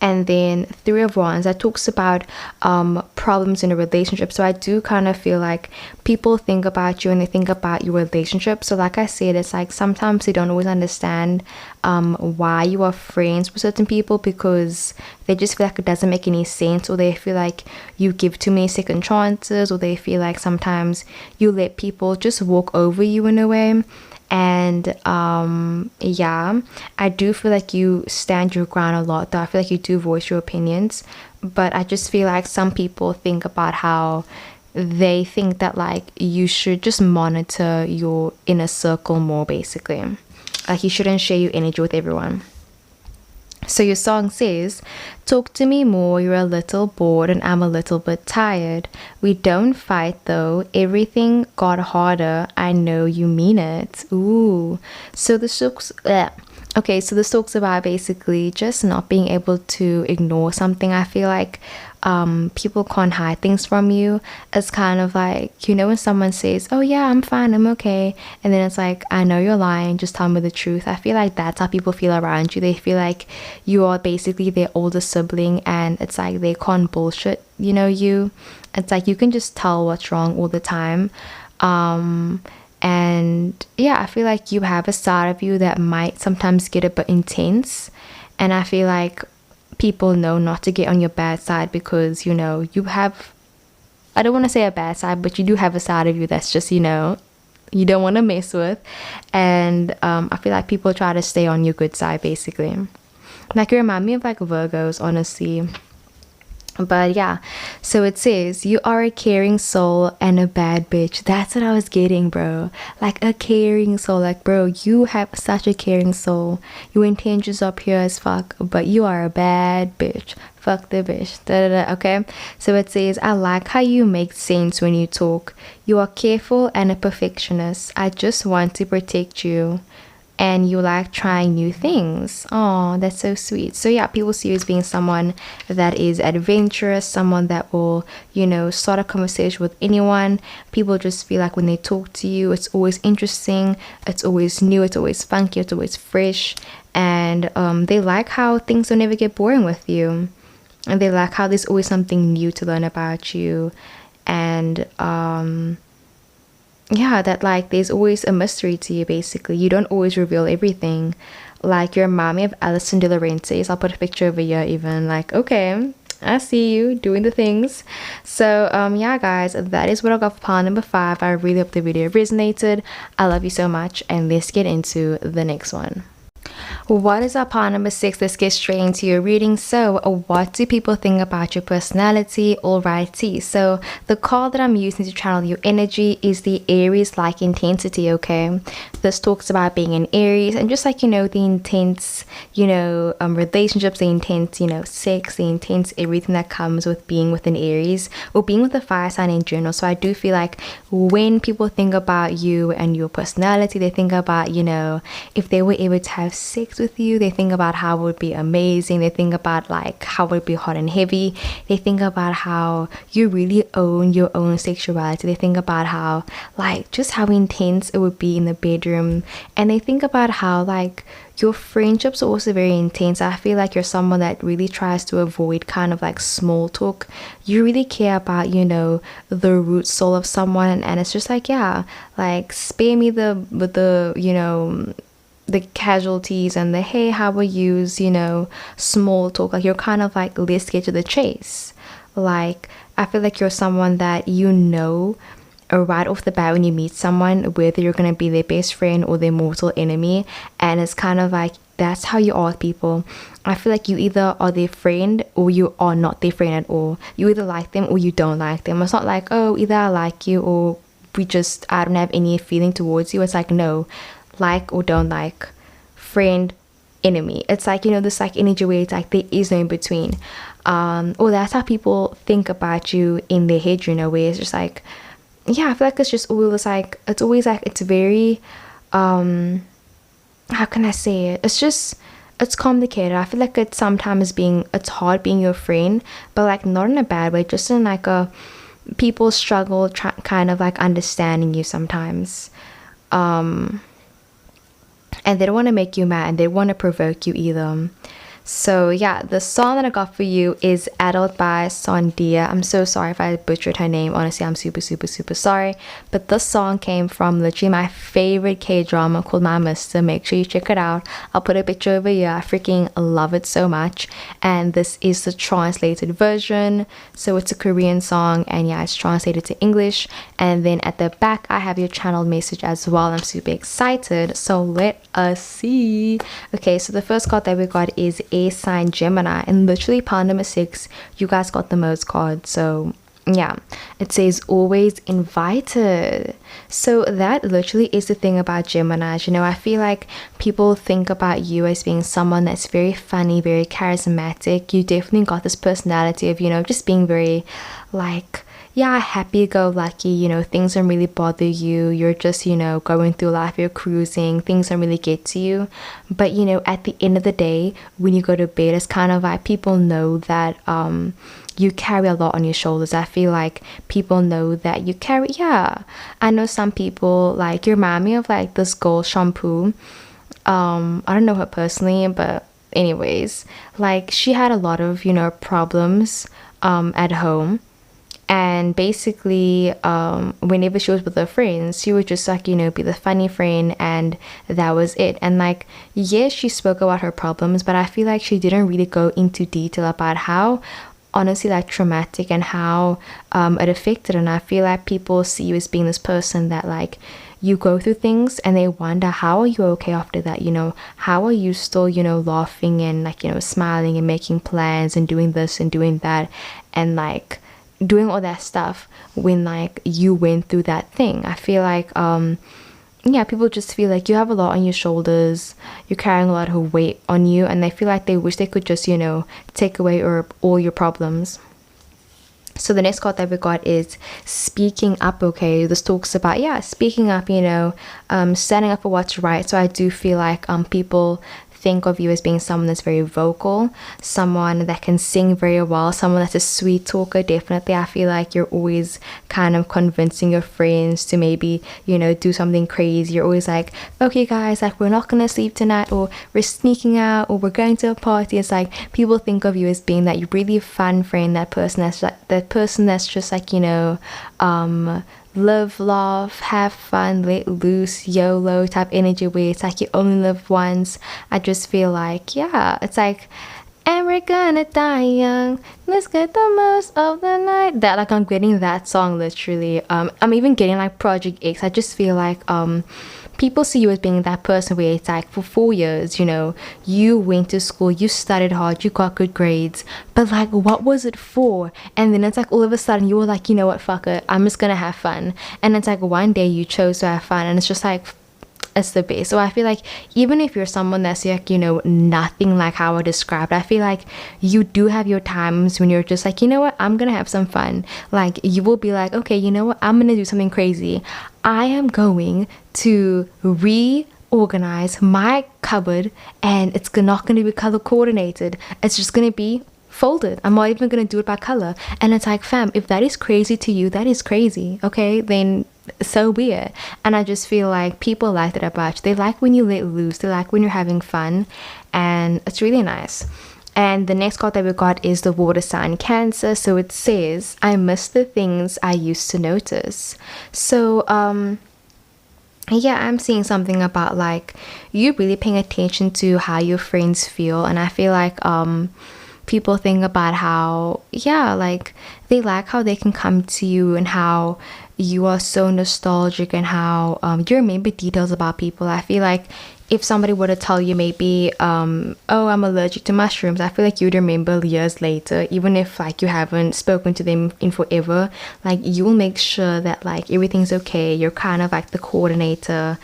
And then Three of Wands, that talks about problems in a relationship. So I do kind of feel like people think about you and they think about your relationship. So like I said, it's like sometimes they don't always understand why you are friends with certain people, because they just feel like it doesn't make any sense, or they feel like you give too many second chances, or they feel like sometimes you let people just walk over you in a way. And yeah, I do feel like you stand your ground a lot though. I feel like you do voice your opinions, but I just feel like some people think about how they think that like you should just monitor your inner circle more, basically. Like you shouldn't share your energy with everyone. So your song says, talk to me more, you're a little bored and I'm a little bit tired. We don't fight though, everything got harder, I know you mean it. Ooh. So this talks, okay, so this talks about basically just not being able to ignore something. I feel like people can't hide things from you. It's kind of like, when someone says, oh yeah, I'm fine, I'm okay, and then it's like, I know you're lying, just tell me the truth. I feel like that's how people feel around you. They feel like you are basically their older sibling, and it's like they can't bullshit you. It's like you can just tell what's wrong all the time. And yeah, I feel like you have a side of you that might sometimes get a bit intense, and I feel like people know not to get on your bad side, because you have, I don't want to say a bad side, but you do have a side of you that's just you don't want to mess with. And I feel like people try to stay on your good side, basically. Like, you remind me of like Virgos, honestly. But yeah, so it says you are a caring soul and a bad bitch. That's what I was getting, bro. Like, a caring soul. Like, bro, you have such a caring soul. Your intentions are pure as fuck, but you are a bad bitch. Fuck the bitch. Da, da, da. Okay, so it says, I like how you make sense when you talk. You are careful and a perfectionist. I just want to protect you, and you like trying new things. Oh, that's so sweet. So yeah, people see you as being someone that is adventurous, someone that will, you know, start a conversation with anyone. People just feel like when they talk to you, it's always interesting, it's always new, it's always funky, it's always fresh. And they like how things don't ever get boring with you, and they like how there's always something new to learn about you. And yeah, that like there's always a mystery to you, basically. You don't always reveal everything. Like, your mommy of Alison De Laurentiis. I'll put a picture over here even. Like, okay, I see you doing the things. So yeah, guys, that is what I got for pile number 5. I really hope the video resonated. I love you so much, and let's get into the next one. What is our pile number 6? Let's get straight into your reading. So what do people think about your personality? Alrighty, so the card that I'm using to channel your energy is the Aries like intensity. Okay, this talks about being an Aries, and just like, you know, the intense, you know, relationships, the intense, you know, sex, the intense everything that comes with being with an Aries, or being with a fire sign in general. So I do feel like when people think about you and your personality, they think about, you know, if they were able to have sex with you, they think about how it would be amazing. They think about like how it would be hot and heavy. They think about how you really own your own sexuality. They think about how like just how intense it would be in the bedroom. And they think about how like your friendships are also very intense. I feel like you're someone that really tries to avoid kind of like small talk. You really care about, you know, the root soul of someone, and it's just like, yeah, like spare me the you know, the casualties and the hey, how are yous, you know, small talk. Like, you're kind of like, let's get to the chase. Like, I feel like you're someone that, you know, right off the bat when you meet someone, whether you're gonna be their best friend or their mortal enemy. And it's kind of like, that's how you are with people. I feel like you either are their friend or you are not their friend at all. You either like them or you don't like them. It's not like, oh, either I like you or I don't have any feeling towards you. It's like, no, like or don't like, friend, enemy. It's like, you know, this like energy where it's like there is no in between. Or that's how people think about you in their head, you know, where it's just like, yeah, I feel like it's just always like, it's always like, it's very how can I say it, it's complicated. I feel like it's hard being your friend, but like not in a bad way, just in like a people struggle kind of like understanding you sometimes. And they don't want to make you mad, and they want to provoke you either. So yeah, the song that I got for you is Adult by Sondia. I'm so sorry if I butchered her name. Honestly, I'm super sorry. But this song came from literally my favorite K-drama called My Mister. Make sure you check it out. I'll put a picture over here. I freaking love it so much. And this is the translated version. So it's a Korean song, and yeah, it's translated to English. And then at the back, I have your channel message as well. I'm super excited. So let us see. Okay, so the first card that we got is air sign Gemini, and literally pile number 6, you guys got the most cards. So yeah, it says always invited. So that literally is the thing about Geminis. You know, I feel like people think about you as being someone that's very funny, very charismatic. You definitely got this personality of, you know, just being very like, yeah, happy-go-lucky, you know, things don't really bother you. You're just, you know, going through life, you're cruising, things don't really get to you. But, you know, at the end of the day, when you go to bed, it's kind of like people know that you carry a lot on your shoulders. I feel like people know that you carry, yeah. I know some people, like, you remind me of, like, this girl, Shampoo. I don't know her personally, but anyways, like, she had a lot of, you know, problems at home. And basically, whenever she was with her friends, she would just like, you know, be the funny friend, and that was it. And like, yes, she spoke about her problems, but I feel like she didn't really go into detail about how honestly like traumatic, and how it affected. And I feel like people see you as being this person that like you go through things and they wonder, how are you okay after that? You know, how are you still, you know, laughing and like, you know, smiling and making plans and doing this and doing that and like doing all that stuff when like you went through that thing? I feel like yeah, people just feel like you have a lot on your shoulders, you're carrying a lot of weight on you, and they feel like they wish they could just, you know, take away all your problems. So the next card that we got is speaking up. Okay, this talks about, yeah, speaking up, you know, standing up for what's right. So I do feel like people think of you as being someone that's very vocal, someone that can sing very well, someone that's a sweet talker. Definitely, I feel like you're always kind of convincing your friends to maybe, you know, do something crazy. You're always like, okay guys, like we're not gonna sleep tonight, or we're sneaking out, or we're going to a party. It's like people think of you as being that really fun friend, that person that's just like, you know, live, laugh, have fun, let loose, YOLO type energy, where it's like you only live once. I just feel like, yeah, it's like, and we're gonna die young, let's get the most of the night. That, like, I'm getting that song literally. I'm even getting like Project X. I just feel like people see you as being that person where it's like, for 4 years, you know, you went to school, you studied hard, you got good grades, but like, what was it for? And then it's like all of a sudden you were like, you know what, fuck it, I'm just gonna have fun. And it's like one day you chose to have fun, and it's just like, it's the best. So I feel like even if you're someone that's like, you know, nothing like how I described, I feel like you do have your times when you're just like, you know what, I'm gonna have some fun. Like, you will be like, okay, you know what, I'm gonna do something crazy. I am going to reorganize my cupboard, and it's not going to be color coordinated. It's just going to be folded. I'm not even going to do it by color. And it's like, fam, if that is crazy to you, that is crazy. Okay, then so be it. And I just feel like people like that about you. They like when you let loose. They like when you're having fun, and it's really nice. And the next card that we got is the water sign Cancer. So it says, I miss the things I used to notice. So yeah, I'm seeing something about like you really paying attention to how your friends feel. And I feel like people think about how, yeah, like they like how they can come to you and how you are so nostalgic, and how you remember details about people. I feel like if somebody were to tell you maybe oh, I'm allergic to mushrooms, I feel like you'd remember years later, even if like you haven't spoken to them in forever. Like, you will make sure that like everything's okay. You're kind of like the coordinator,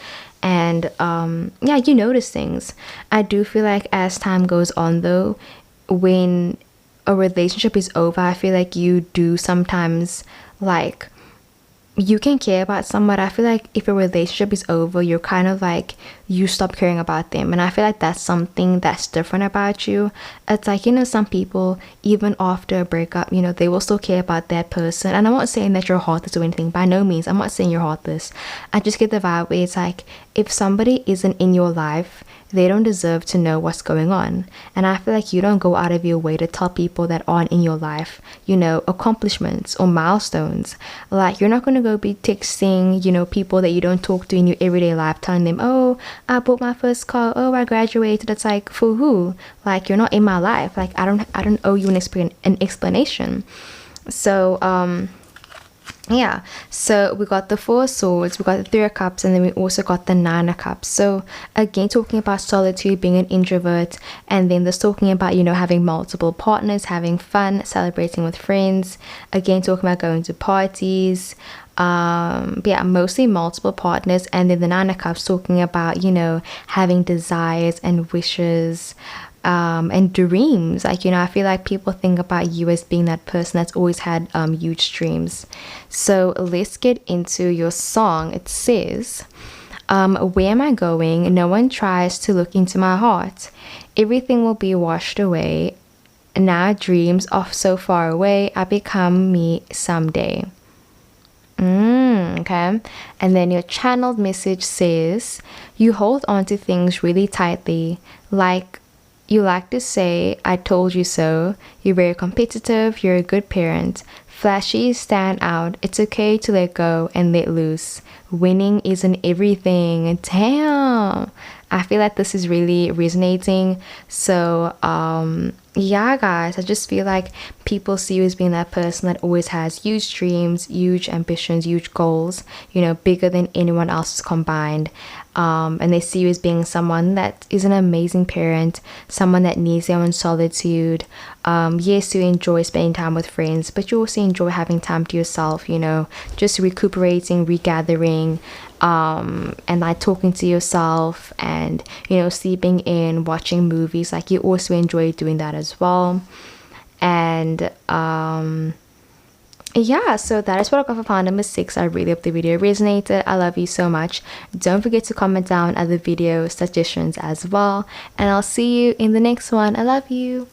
and yeah, you notice things. I do feel like as time goes on though, when a relationship is over, I feel like you do sometimes like, you can care about someone. I feel like if a relationship is over, you're kind of like, you stop caring about them. And I feel like that's something that's different about you. It's like, you know, some people, even after a breakup, you know, they will still care about that person. And I'm not saying that you're heartless or anything, by no means. I'm not saying you're heartless. I just get the vibe where it's like, if somebody isn't in your life, they don't deserve to know what's going on. And I feel like you don't go out of your way to tell people that aren't in your life, you know, accomplishments or milestones. Like, you're not going to go be texting, you know, people that you don't talk to in your everyday life, telling them, oh, I bought my first car, oh, I graduated. It's like, for who? Like, you're not in my life. Like, I don't owe you an explanation. So yeah, so we got the 4 of Swords, we got the 3 of Cups, and then we also got the 9 of Cups. So again, talking about solitude, being an introvert, and then this talking about, you know, having multiple partners, having fun, celebrating with friends. Again, talking about going to parties. But yeah, mostly multiple partners. And then the 9 of Cups talking about, you know, having desires and wishes, and dreams. Like, you know, I feel like people think about you as being that person that's always had huge dreams. So let's get into your song. It says, where am I going? No one tries to look into my heart. Everything will be washed away. Now dreams are so far away. I become me someday. Okay. And then your channeled message says, you hold on to things really tightly. Like, you like to say, I told you so. You're very competitive. You're a good parent. Flashy, stand out. It's okay to let go and let loose. Winning isn't everything. Damn. I feel like this is really resonating. So yeah guys, I just feel like people see you as being that person that always has huge dreams, huge ambitions, huge goals, you know, bigger than anyone else's combined. And they see you as being someone that is an amazing parent, someone that needs their own solitude. Yes, you enjoy spending time with friends, but you also enjoy having time to yourself, you know, just recuperating, regathering, and like talking to yourself, and you know, sleeping in, watching movies. Like, you also enjoy doing that as well. And yeah, so that is what I got for pile number 6. I really hope the video resonated. I love you so much. Don't forget to comment down other video suggestions as well, and I'll see you in the next one. I love you.